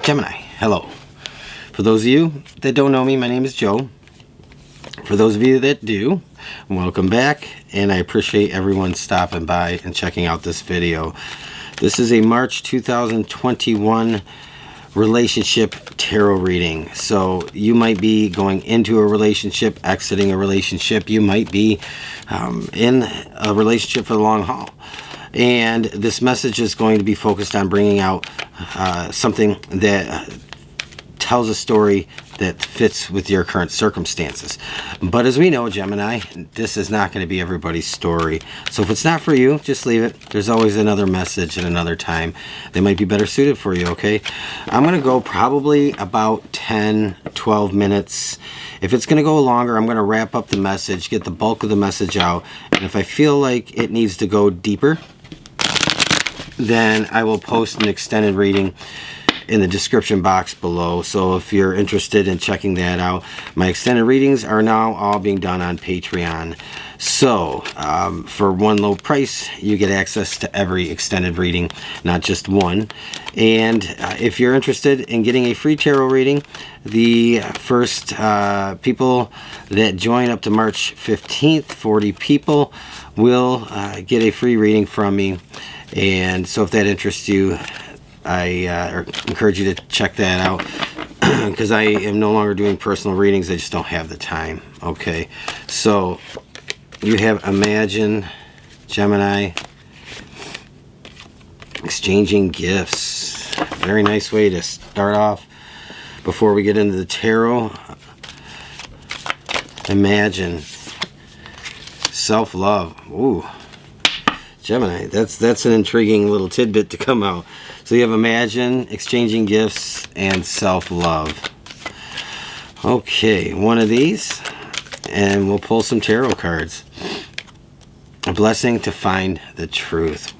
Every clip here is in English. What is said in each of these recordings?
Gemini, hello. For those of you that don't know me, my name is Joe. For those of you that do, welcome back, and I appreciate everyone stopping by and checking out this video. This is a March 2021 relationship tarot reading. So you might be going into a relationship, exiting a relationship. You might be in a relationship for the long haul. And this message is going to be focused on bringing out something that tells a story that fits with your current circumstances. But as we know, Gemini, this is not going to be everybody's story. So if it's not for you, just leave it. There's always another message at another time. They might be better suited for you, okay? I'm going to go probably about 10, 12 minutes. If it's going to go longer, I'm going to wrap up the message, get the bulk of the message out. And if I feel like it needs to go deeper, then I will post an extended reading in the description box below. So if you're interested in checking that out, my extended readings are now all being done on Patreon. So for one low price, you get access to every extended reading, not just one. And if you're interested in getting a free tarot reading, the first people that join up to March 15th, 40 people, will get a free reading from me. And so if that interests you, I encourage you to check that out, because I am no longer doing personal readings. I just don't have the time. Okay, so you have Imagine, Gemini, exchanging gifts. Very nice way to start off before we get into the tarot. Imagine, self-love. Ooh, Gemini, that's an intriguing little tidbit to come out. So you have Imagine, exchanging gifts, and self-love. Okay, one of these, and we'll pull some tarot cards. A blessing to find the truth.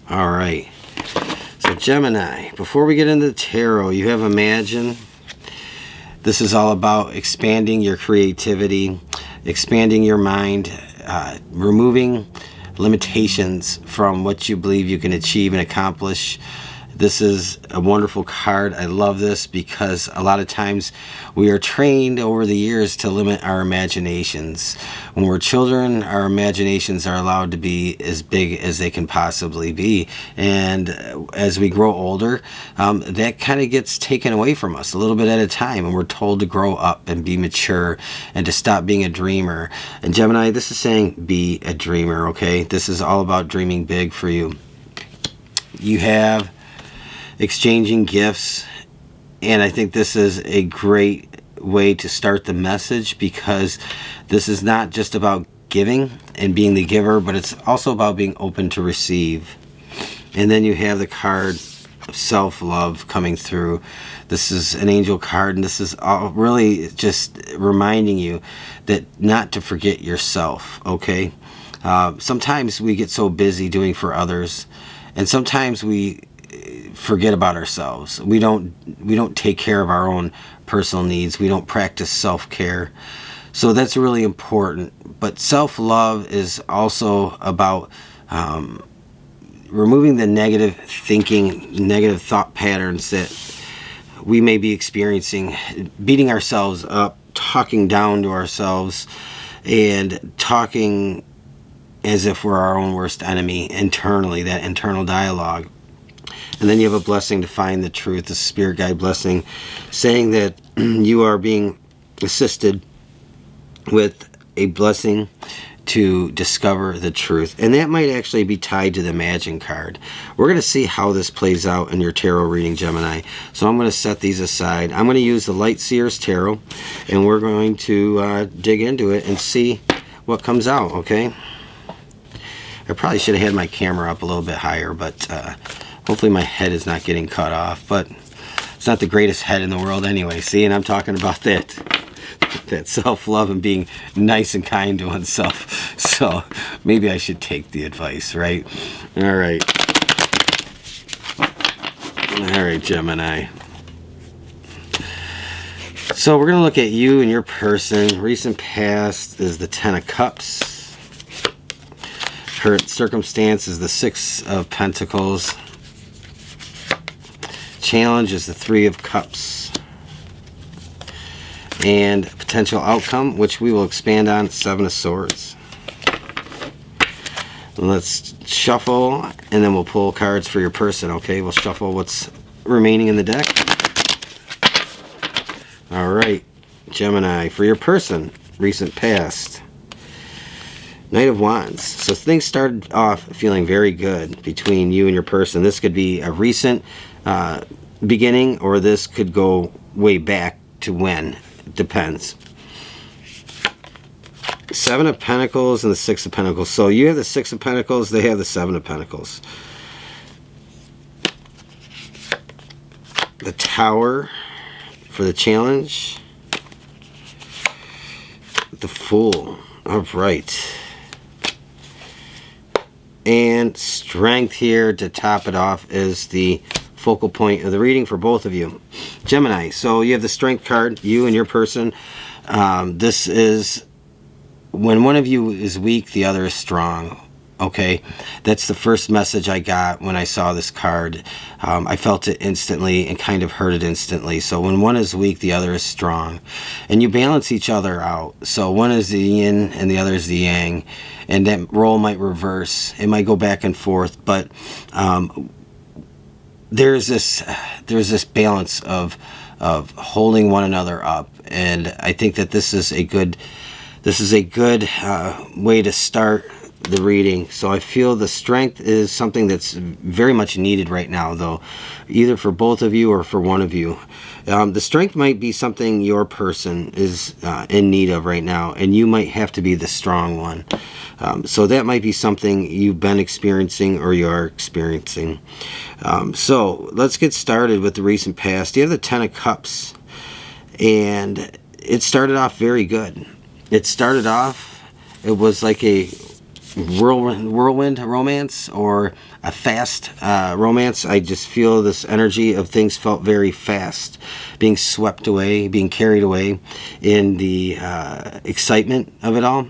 All right. So Gemini, before we get into the tarot, you have Imagine. This is all about expanding your creativity, expanding your mind, removing limitations from what you believe you can achieve and accomplish. This is a wonderful card. I love this because a lot of times we are trained over the years to limit our imaginations. When we're children, our imaginations are allowed to be as big as they can possibly be. And as we grow older, that kind of gets taken away from us a little bit at a time. And we're told to grow up and be mature and to stop being a dreamer. And Gemini, this is saying be a dreamer, okay? This is all about dreaming big for you. You have exchanging gifts, and I think this is a great way to start the message, because this is not just about giving and being the giver, but it's also about being open to receive. And then you have the card of self-love coming through. This is an angel card, and this is all really just reminding you that not to forget yourself, okay? Sometimes we get so busy doing for others, and sometimes we forget about ourselves. We don't take care of our own personal needs. We don't practice self-care. So that's really important. But self-love is also about removing the negative thinking, negative thought patterns that we may be experiencing, beating ourselves up, talking down to ourselves, and talking as if we're our own worst enemy internally, that internal dialogue. And then you have a blessing to find the truth, the spirit guide blessing, saying that you are being assisted with a blessing to discover the truth. And that might actually be tied to the Imagine card. We're going to see how this plays out in your tarot reading, Gemini. So I'm going to set these aside. I'm going to use the Light Seers Tarot, and we're going to dig into it and see what comes out, okay? I probably should have had my camera up a little bit higher, but hopefully my head is not getting cut off. But it's not the greatest head in the world anyway. See, and I'm talking about that self-love and being nice and kind to oneself. So maybe I should take the advice, right? All right. All right, Gemini. So we're going to look at you and your person. Recent past is the Ten of Cups. Current circumstance is the Six of Pentacles. challenge is the Three of Cups. And potential outcome, which we will expand on, Seven of Swords. Let's shuffle, and then we'll pull cards for your person, okay? We'll shuffle what's remaining in the deck. Alright, Gemini, for your person, recent past. Knight of Wands. So things started off feeling very good between you and your person. This could be a recent beginning, or this could go way back to when. It depends. Seven of Pentacles and the Six of Pentacles. So you have the Six of Pentacles, they have the Seven of Pentacles. The Tower for the challenge. The Fool. Alright. And Strength here to top it off is the focal point of the reading for both of you. Gemini, so you have the Strength card, you and your person. This is when one of you is weak, the other is strong. Okay, that's the first message I got when I saw this card. I felt it instantly and kind of heard it instantly. So when one is weak, the other is strong. And you balance each other out. So one is the yin and the other is the yang. And that role might reverse. It might go back and forth. But there's this balance of holding one another up. And I think that this is a good way to start the reading. So I feel the strength is something that's very much needed right now, though, either for both of you or for one of you. The strength might be something your person is in need of right now, and you might have to be the strong one. So that might be something you've been experiencing or you are experiencing. So let's get started with the recent past. You have the Ten of Cups, and it started off very good. It started off, it was like a whirlwind romance or a fast romance. I just feel this energy of things felt very fast, being swept away, being carried away in the excitement of it all.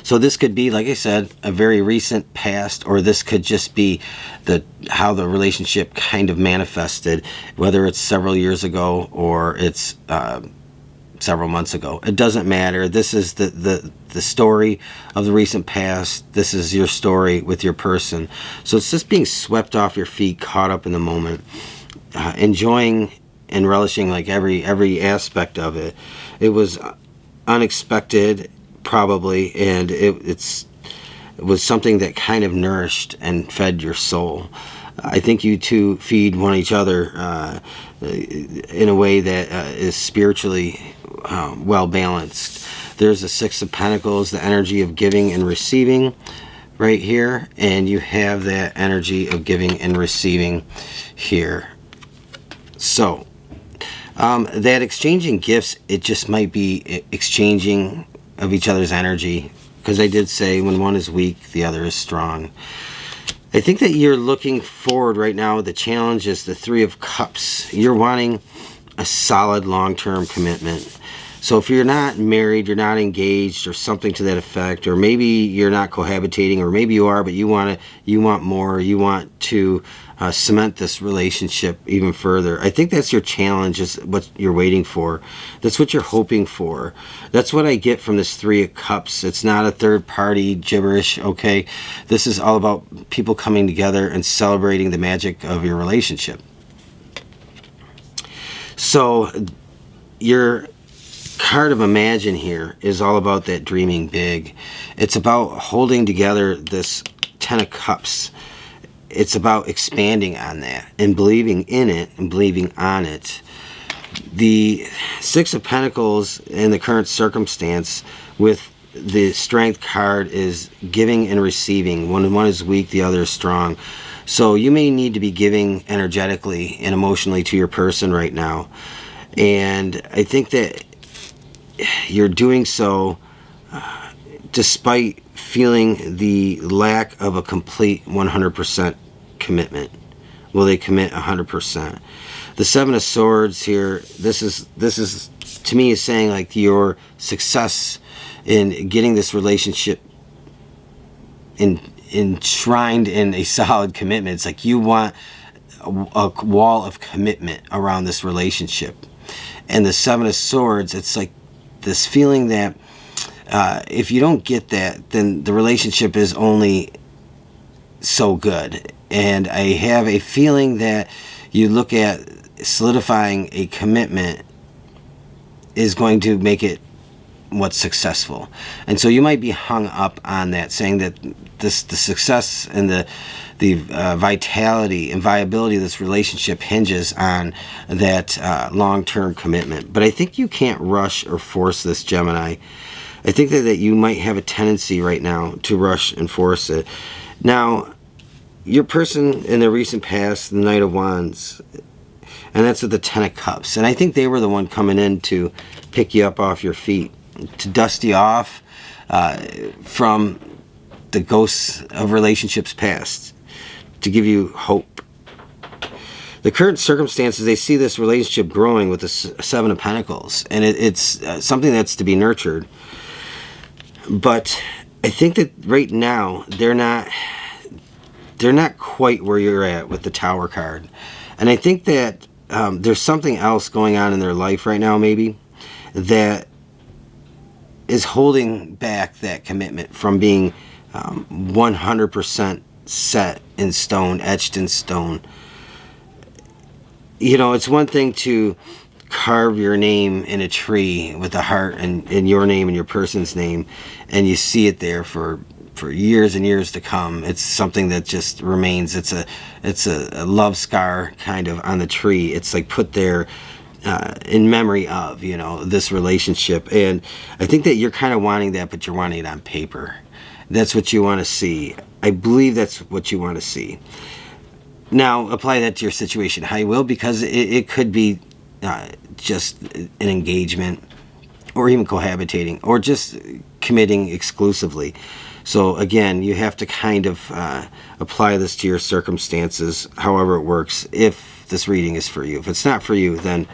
So this could be, like I said, a very recent past, or this could just be how the relationship kind of manifested, whether it's several years ago or it's several months ago. It doesn't matter. This is the story of the recent past. This is your story with your person. So it's just being swept off your feet, caught up in the moment, enjoying and relishing like every aspect of it. It was unexpected, probably, and it was something that kind of nourished and fed your soul. I think you two feed one each other in a way that is spiritually well balanced. There's the Six of Pentacles, the energy of giving and receiving right here, and you have that energy of giving and receiving here. So that exchanging gifts, it just might be exchanging of each other's energy, because I did say when one is weak, the other is strong. I think that you're looking forward right now. The challenge is the Three of Cups. You're wanting a solid long-term commitment. So if you're not married, you're not engaged, or something to that effect, or maybe you're not cohabitating, or maybe you are, but you want more. You want to cement this relationship even further. I think that's your challenge, is what you're waiting for. That's what you're hoping for. That's what I get from this Three of Cups. It's not a third-party gibberish, okay? This is all about people coming together and celebrating the magic of your relationship. So your card of Imagine here is all about that dreaming big. It's about holding together this Ten of Cups. It's about expanding on that and believing in it and believing on it. The Six of Pentacles in the current circumstance with the Strength card is giving and receiving. When one is weak, the other is strong. So you may need to be giving energetically and emotionally to your person right now. And I think that you're doing so despite feeling the lack of a complete 100% commitment. Will they commit 100%? The Seven of Swords here, this is to me is saying like your success in getting this relationship enshrined in a solid commitment. It's like you want a wall of commitment around this relationship. And the Seven of Swords, it's like this feeling that if you don't get that, then the relationship is only so good. And I have a feeling that you look at solidifying a commitment is going to make it what's successful. And so you might be hung up on that, saying that the success and the vitality and viability of this relationship hinges on that long-term commitment. But I think you can't rush or force this, Gemini. I think that you might have a tendency right now to rush and force it. Now, your person in the recent past, the Knight of Wands, and that's with the Ten of Cups. And I think they were the one coming in to pick you up off your feet, to dust you off from the ghosts of relationships past, to give you hope. The current circumstances, they see this relationship growing with the Seven of Pentacles, and it's something that's to be nurtured. But I think that right now they're not quite where you're at with the Tower card. And I think that there's something else going on in their life right now, maybe, that is holding back that commitment from being 100% set in stone, etched in stone. You know, it's one thing to carve your name in a tree with a heart and your name and your person's name, and you see it there for years and years to come. It's something that just remains. It's a love scar kind of on the tree. It's like put there in memory of, you know, this relationship. And I think that you're kind of wanting that, but you're wanting it on paper. That's what you want to see. I believe that's what you want to see. Now, apply that to your situation how you will, because it could be just an engagement, or even cohabitating, or just committing exclusively. So again, you have to kind of apply this to your circumstances, however it works, if this reading is for you. If it's not for you, then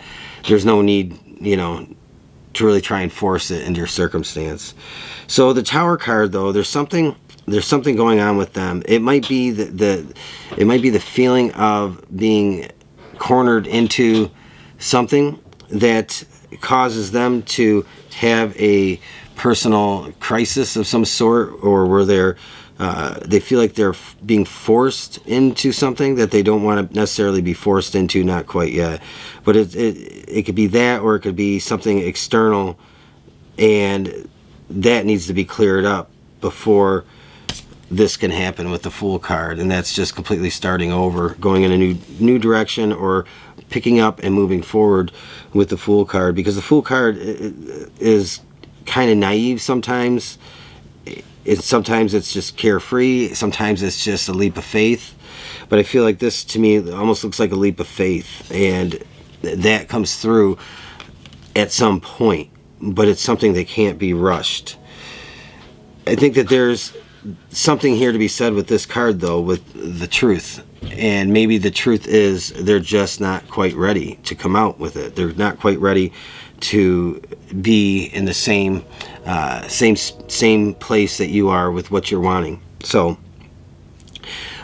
there's no need, you know, to really try and force it into your circumstance. So the Tower card, though, there's something going on with them. It might be the feeling of being cornered into something that causes them to have a personal crisis of some sort, or where they feel like they're being forced into something that they don't want to necessarily be forced into, not quite yet. But it could be that, or it could be something external, and that needs to be cleared up before this can happen with the Fool card. And that's just completely starting over, going in a new direction, or picking up and moving forward with the Fool card, because the Fool card is kind of naive sometimes. Sometimes it's just carefree, sometimes it's just a leap of faith. But I feel like this, to me, almost looks like a leap of faith, and that comes through at some point, but it's something that can't be rushed. I think that there's something here to be said with this card, though, with the truth. And maybe the truth is they're just not quite ready to come out with it. They're not quite ready to be in the same place that you are with what you're wanting. So,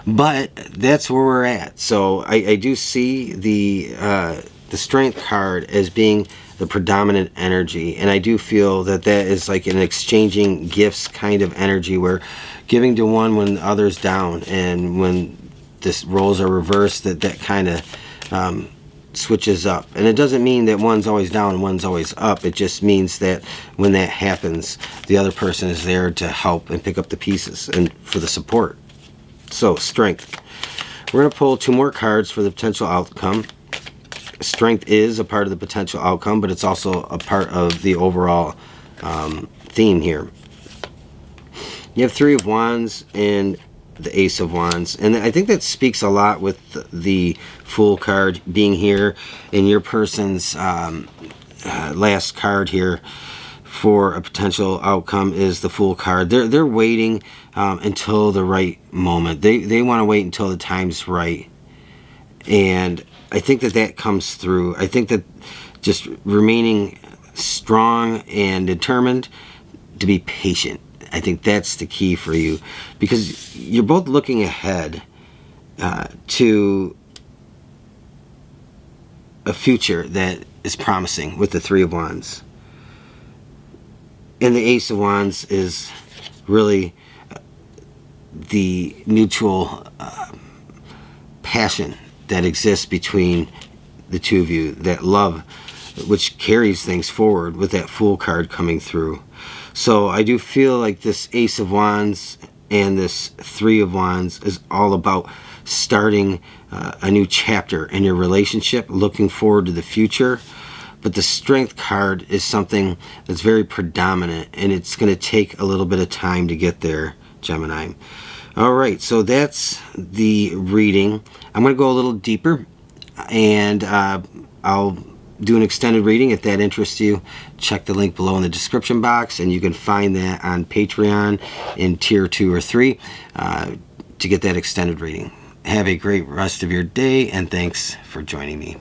but that's where we're at. So I do see the Strength card as being the predominant energy, and I do feel that is like an exchanging gifts kind of energy, where giving to one when the other's down, and when this roles are reversed, that kind of switches up. And it doesn't mean that one's always down and one's always up. It just means that when that happens, the other person is there to help and pick up the pieces and for the support. So, Strength. We're going to pull 2 more cards for the potential outcome. Strength is a part of the potential outcome, but it's also a part of the overall theme here. You have 3 of Wands and the Ace of Wands, and I think that speaks a lot with the Fool card being here, and your person's last card here for a potential outcome is the Fool card. They're waiting until the right moment. They want to wait until the time's right, and I think that comes through. I think that just remaining strong and determined to be patient. I think that's the key for you, because you're both looking ahead to a future that is promising with the Three of Wands. And the Ace of Wands is really the mutual passion that exists between the two of you, that love which carries things forward with that Fool card coming through. So I do feel like this Ace of Wands and this Three of Wands is all about starting a new chapter in your relationship, looking forward to the future. But the Strength card is something that's very predominant, and it's going to take a little bit of time to get there, Gemini. Alright, so that's the reading. I'm going to go a little deeper, and I'll do an extended reading. If that interests you, check the link below in the description box, and you can find that on Patreon in tier 2 or 3 to get that extended reading. Have a great rest of your day, and thanks for joining me.